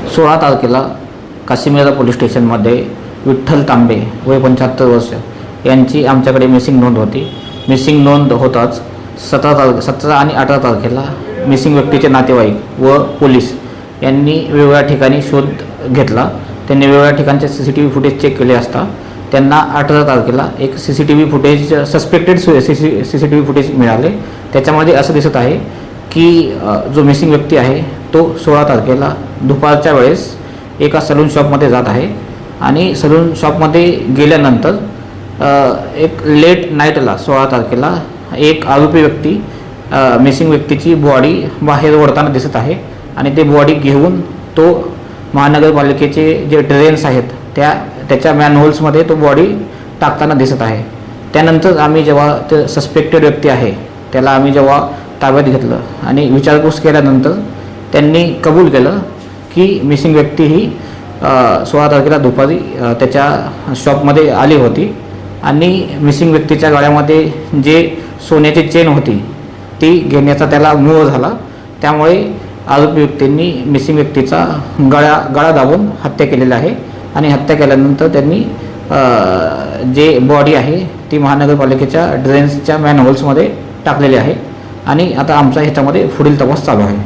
16 तारखेला काशिमेरा पोलीस स्टेशनमध्ये विठ्ठल तांबे वय 75 वर्ष यांची आमच्याकडे मिसिंग नोंद होती. मिसिंग नोंद होताच 17 आणि 18 तारखेला मिसिंग व्यक्तीचे नातेवाईक व पोलीस यांनी वेगवेगळ्या ठिकाणी शोध घेतला. त्यांनी वेगवेगळ्या ठिकाणचे CCTV फुटेज चेक केले असता त्यांना 18 तारखेला एक CCTV footage suspected CCTV footage मिळाले. त्याच्यामध्ये असं दिसत आहे की जो मिसिंग व्यक्ती आहे तो 16 तारखेला दुपारच्या वेळेस एका सलून शॉपमध्ये जात आहे आणि सलून शॉपमध्ये गेल्यानंतर एक लेट नाईटला 16 तारखेला एक आरोपी व्यक्ती मिसिंग व्यक्तीची बॉडी बाहेर ओढताना दिसत आहे आणि ते बॉडी घेऊन तो महानगरपालिकेचे जे ड्रेन्स आहेत त्याच्या मॅनहोल्समध्ये तो बॉडी टाकताना दिसत आहे. त्यानंतर आम्ही जेव्हा ते सस्पेक्टेड व्यक्ती आहे त्याला आम्ही जेव्हा ताब्यात घेतलं आणि विचारपूस केल्यानंतर त्यांनी कबूल केलं की मिसिंग व्यक्ती ही 16 तारखेला दुपारी त्याच्या शॉपमध्ये आली होती आणि मिसिंग व्यक्तीच्या गळ्यामध्ये जे सोन्याची चेन होती ती घेण्याचा त्याला मोह झाला. त्यामुळे आरोपी व्यक्तींनी मिसिंग व्यक्तीचा गळा दाबून हत्या केलेली आहे आणि हत्या केल्यानंतर त्यांनी जे बॉडी आहे ती महानगरपालिकेच्या ड्रेन्सच्या मॅनहोल्समध्ये टाकलेली आहे आणि आता आमचा ह्याच्यामध्ये पुढील तपास चालू आहे.